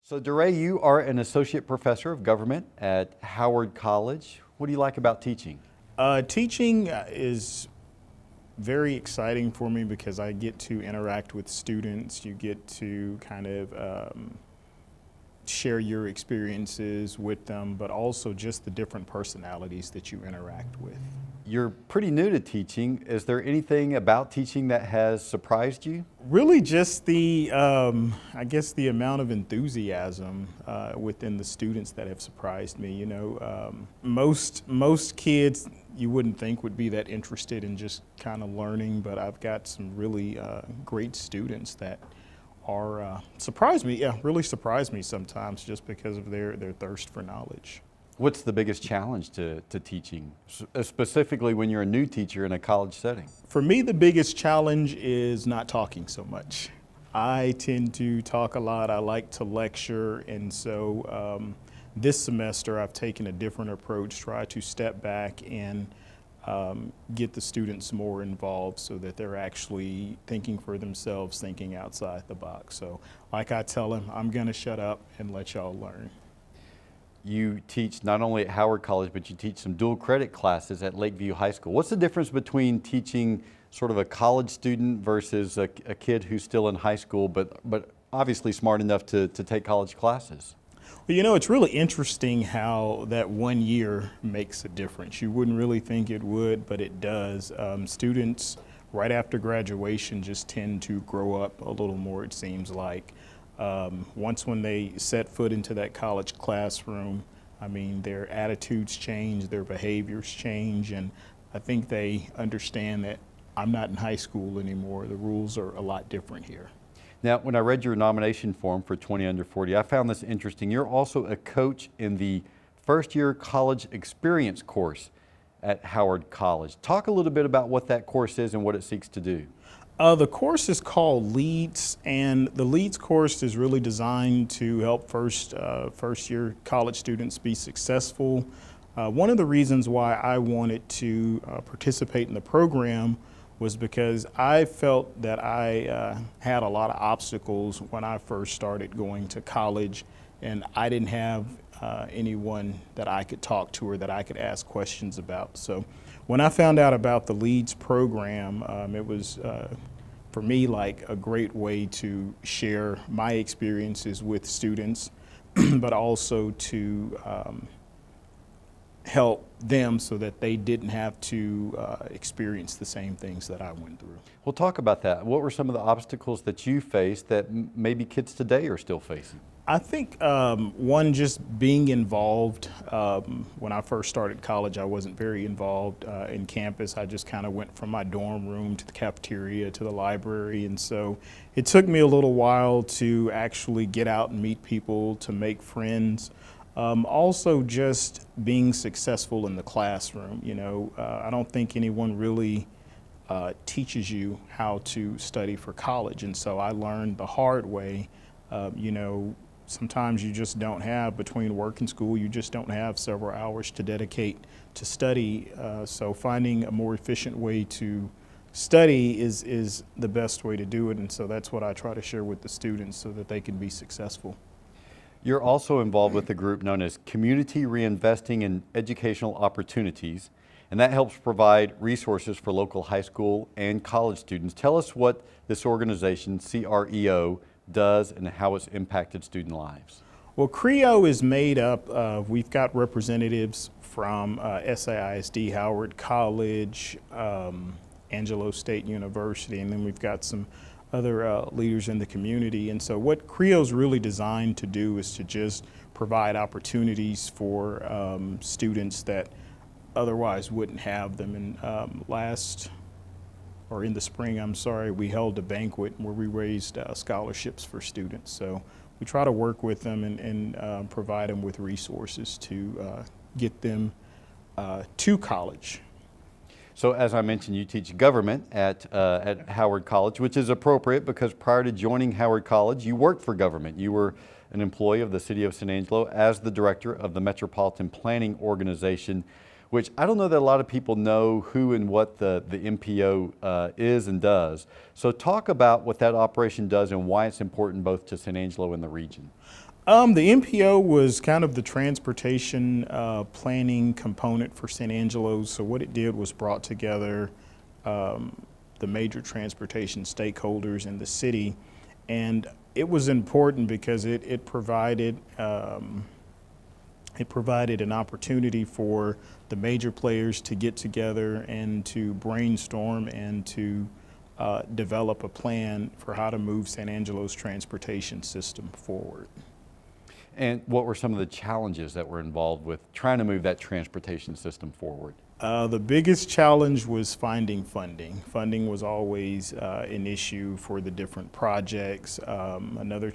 So Doray, you are an associate professor of government at Howard College. What do you like about teaching? Teaching is very exciting for me because I get to interact with students. You get to kind of share your experiences with them, but also just the different personalities that you interact with. You're pretty new to teaching. Is there anything about teaching that has surprised you? Really just the, I guess the amount of enthusiasm within the students that have surprised me. You know, most kids you wouldn't think would be that interested in just kind of learning, but I've got some really great students that are surprised me. Yeah, really surprised me sometimes just because of their thirst for knowledge. What's the biggest challenge to teaching, specifically when you're a new teacher in a college setting? For me, the biggest challenge is not talking so much. I tend to talk a lot. I like to lecture, and so this semester I've taken a different approach, try to step back and get the students more involved so that they're actually thinking for themselves, thinking outside the box. So like I tell them, I'm gonna shut up and let y'all learn. You teach not only at Howard College, but you teach some dual credit classes at Lakeview High School. What's the difference between teaching sort of a college student versus a kid who's still in high school, but obviously smart enough to take college classes? Well, you know, it's really interesting how that 1 year makes a difference. You wouldn't really think it would, but it does. Students right after graduation just tend to grow up a little more, it seems like. Once when they set foot into that college classroom, I mean, their attitudes change, their behaviors change, and I think they understand that I'm not in high school anymore. The rules are a lot different here. Now, when I read your nomination form for 20 Under 40, I found this interesting. You're also a coach in the first year college experience course at Howard College. Talk a little bit about what that course is and what it seeks to do. The course is called LEADS, and the LEADS course is really designed to help first year college students be successful. One of the reasons why I wanted to participate in the program was because I felt that I had a lot of obstacles when I first started going to college, and I didn't have anyone that I could talk to or that I could ask questions about. So when I found out about the LEADS program, it was for me like a great way to share my experiences with students, but also to help them so that they didn't have to experience the same things that I went through. Well, talk about that. What were some of the obstacles that you faced that maybe kids today are still facing? I think one, just being involved. When I first started college, I wasn't very involved in campus. I just kind of went from my dorm room to the cafeteria to the library, and so it took me a little while to actually get out and meet people, to make friends. Also just being successful in the classroom. You know, I don't think anyone really teaches you how to study for college, and so I learned the hard way. You know, sometimes you just don't have, between work and school, you just don't have several hours to dedicate to study. So finding a more efficient way to study is the best way to do it, and so that's what I try to share with the students so that they can be successful. You're also involved with a group known as Community Reinvesting in Educational Opportunities, and that helps provide resources for local high school and college students. Tell us what this organization, CREO, does and how it's impacted student lives. Well, CREO is made up of, we've got representatives from SAISD, Howard College, Angelo State University, and then we've got some other leaders in the community. And so what CREO is really designed to do is to just provide opportunities for students that otherwise wouldn't have them. And in the spring, I'm sorry, we held a banquet where we raised scholarships for students. So we try to work with them and provide them with resources to get them to college. So as I mentioned, you teach government at Howard College, which is appropriate because prior to joining Howard College, you worked for government. You were an employee of the City of San Angelo as the director of the Metropolitan Planning Organization, which I don't know that a lot of people know who and what the MPO is and does. So talk about what that operation does and why it's important both to San Angelo and the region. The MPO was kind of the transportation planning component for San Angelo. So what it did was brought together the major transportation stakeholders in the city, and it was important because it provided an opportunity for the major players to get together and to brainstorm and to develop a plan for how to move San Angelo's transportation system forward. And what were some of the challenges that were involved with trying to move that transportation system forward? The biggest challenge was finding funding. Funding was always an issue for the different projects. Another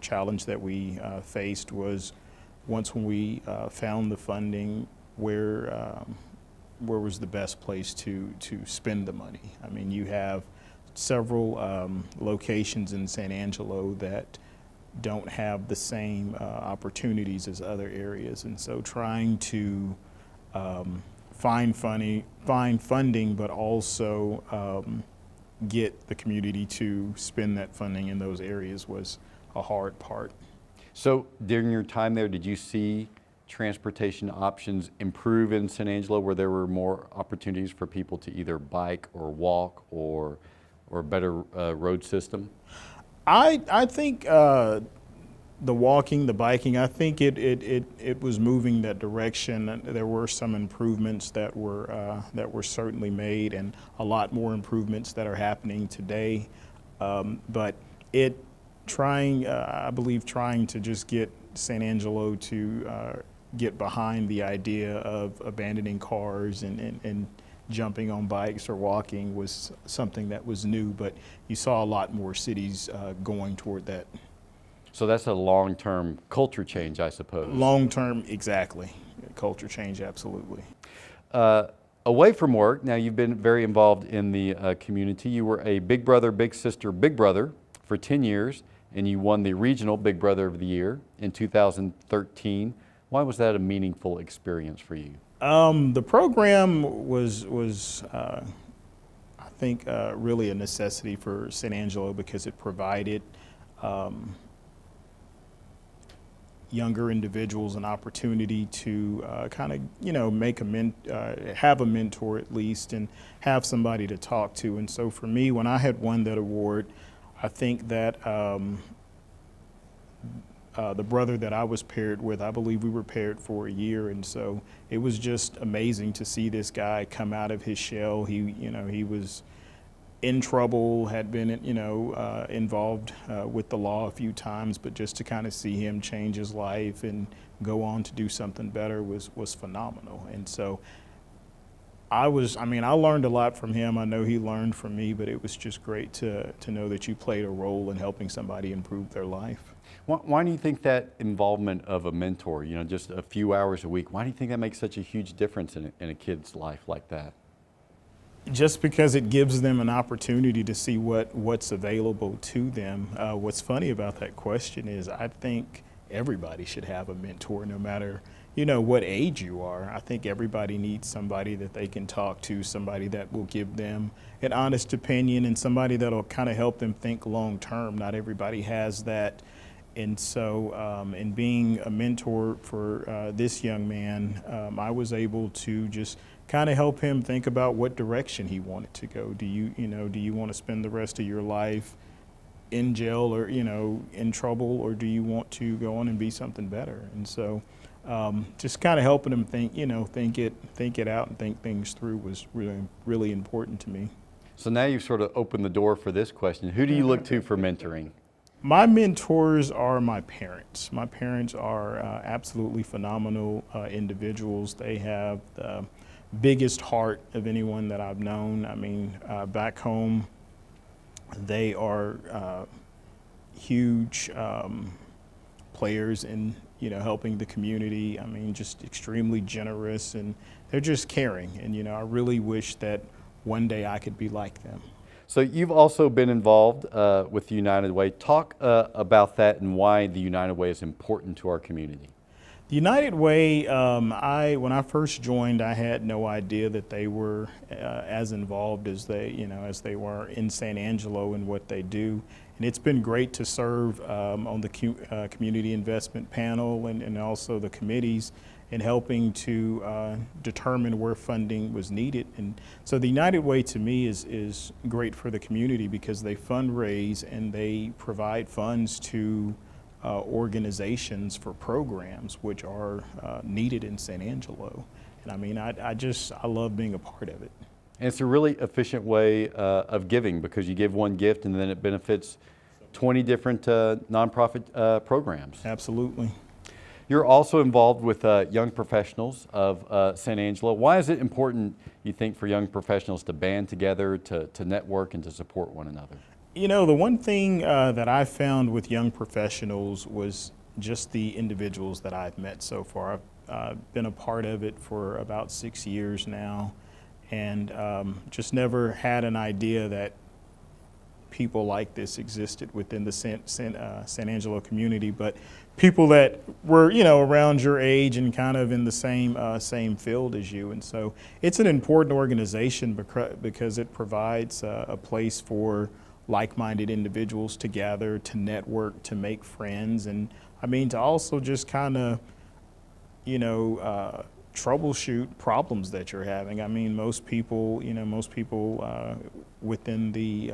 challenge that we faced was once when we found the funding, where was the best place to spend the money? I mean, you have several locations in San Angelo that don't have the same opportunities as other areas, and so trying to find funding, but also get the community to spend that funding in those areas was a hard part. So during your time there, did you see transportation options improve in San Angelo, where there were more opportunities for people to either bike or walk or better road system? I think the walking, the biking, I think it was moving that direction. There were some improvements that were certainly made, and a lot more improvements that are happening today. But I believe trying to just get San Angelo to get behind the idea of abandoning cars and jumping on bikes or walking was something that was new, but you saw a lot more cities going toward that. So that's a long-term culture change, I suppose. Long-term, exactly. Culture change, absolutely. Away from work, now you've been very involved in the community. You were a Big Brother, Big Sister, Big Brother for 10 years, and you won the regional Big Brother of the Year in 2013. Why was that a meaningful experience for you? The program was I think, really a necessity for San Angelo because it provided younger individuals an opportunity to kind of, make have a mentor at least, and have somebody to talk to. And so for me, when I had won that award, I think that the brother that I was paired with, I believe we were paired for a year, and so it was just amazing to see this guy come out of his shell. He was in trouble, had been, involved with the law a few times, but just to kind of see him change his life and go on to do something better was phenomenal. And so I learned a lot from him. I know he learned from me, but it was just great to know that you played a role in helping somebody improve their life. Why do you think that involvement of a mentor, just a few hours a week, why do you think that makes such a huge difference in a kid's life like that? Just because it gives them an opportunity to see what's available to them. What's funny about that question is I think everybody should have a mentor, no matter what age you are. I think everybody needs somebody that they can talk to, somebody that will give them an honest opinion, and somebody that'll kind of help them think long term. Not everybody has that. And so in being a mentor for this young man, I was able to just kind of help him think about what direction he wanted to go. Do you want to spend the rest of your life in jail or, in trouble, or do you want to go on and be something better? And so just kind of helping him think it out and think things through was really, really important to me. So now you've sort of opened the door for this question. Who do you look to for mentoring? My mentors are my parents. My parents are absolutely phenomenal individuals. They have the biggest heart of anyone that I've known. I mean, back home, they are huge players in helping the community. I mean, just extremely generous, and they're just caring. And I really wish that one day I could be like them. So you've also been involved with the United Way. Talk about that and why the United Way is important to our community. The United Way, when I first joined, I had no idea that they were as involved as as they were in San Angelo and what they do. And it's been great to serve on the community investment panel and also the committees in helping to determine where funding was needed. And so the United Way to me is great for the community because they fundraise and they provide funds to organizations for programs which are needed in San Angelo. And I mean, I love being a part of it. And it's a really efficient way of giving because you give one gift and then it benefits 20 different nonprofit programs. Absolutely. You're also involved with young professionals of San Angelo. Why is it important, you think, for young professionals to band together, to network, and to support one another? You know, the one thing that I found with young professionals was just the individuals that I've met so far. I've been a part of it for about 6 years now, and just never had an idea that people like this existed within the San Angelo community, but people that were, around your age and kind of in the same field as you. And so it's an important organization because it provides a place for like-minded individuals to gather, to network, to make friends, and I mean to also just kind of, troubleshoot problems that you're having. I mean, most people within the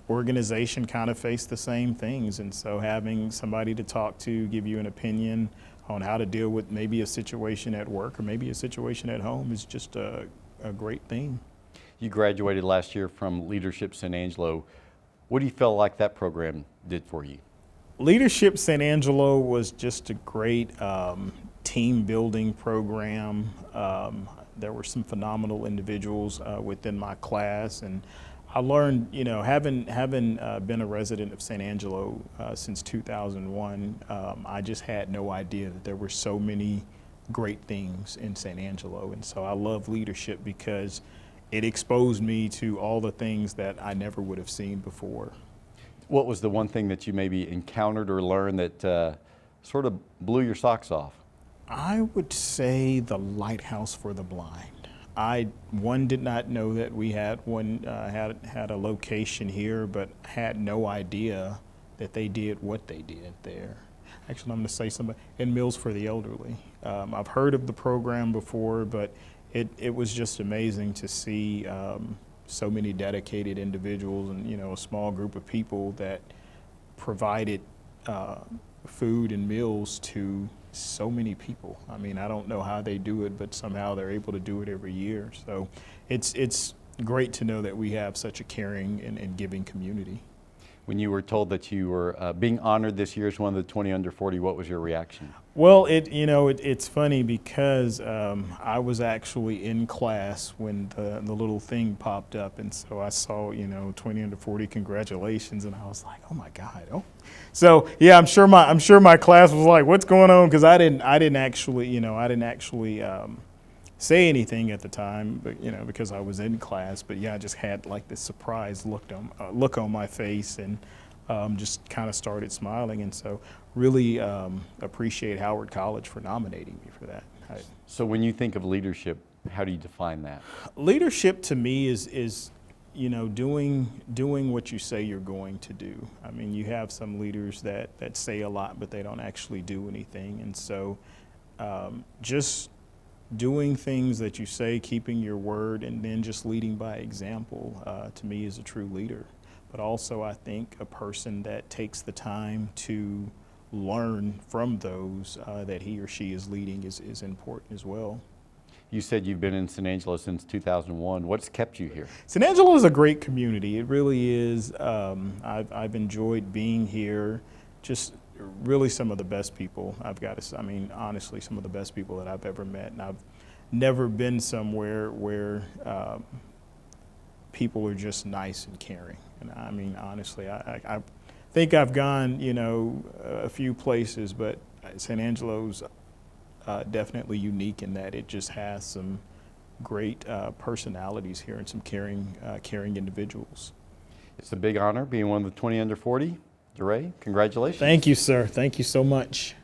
organization kind of face the same things, and so having somebody to talk to, give you an opinion on how to deal with maybe a situation at work or maybe a situation at home is just a great thing. You graduated last year from Leadership San Angelo. What do you feel like that program did for you? Leadership San Angelo was just a great team building program. There were some phenomenal individuals within my class, and I learned, having been a resident of San Angelo since 2001, I just had no idea that there were so many great things in San Angelo. And so I love leadership because it exposed me to all the things that I never would have seen before. What was the one thing that you maybe encountered or learned that sort of blew your socks off? I would say the Lighthouse for the Blind. I did not know that we had had a location here, but had no idea that they did what they did there. Actually, I'm going to say something in Meals for the Elderly. I've heard of the program before, but it was just amazing to see so many dedicated individuals and a small group of people that provided food and meals to so many people. I mean, I don't know how they do it, but somehow they're able to do it every year. So it's great to know that we have such a caring and giving community. When you were told that you were being honored this year as one of the 20 under 40, what was your reaction? Well, it's funny because I was actually in class when the little thing popped up, and so I saw 20 under 40, congratulations, and I was like, oh my God! Oh, so yeah, I'm sure my class was like, what's going on? Because I didn't actually say anything at the time, but because I was in class. But yeah, I just had like this surprised look on my face, and just kind of started smiling. And so really appreciate Howard College for nominating me for that. So when you think of leadership, how do you define that? Leadership to me is doing what you say you're going to do. I mean, you have some leaders that say a lot, but they don't actually do anything. And so just doing things that you say, keeping your word, and then just leading by example, to me is a true leader. But also I think a person that takes the time to learn from those that he or she is leading is important as well. You said you've been in San Angelo since 2001. What's kept you here? San Angelo is a great community. It really is. I've enjoyed being here. Just really some of the best people honestly, some of the best people that I've ever met. And I've never been somewhere where people are just nice and caring. And I mean, honestly, I think I've gone, a few places, but San Angelo's definitely unique in that it just has some great personalities here and some caring individuals. It's a big honor being one of the 20 under 40. Doray, congratulations. Thank you, sir. Thank you so much.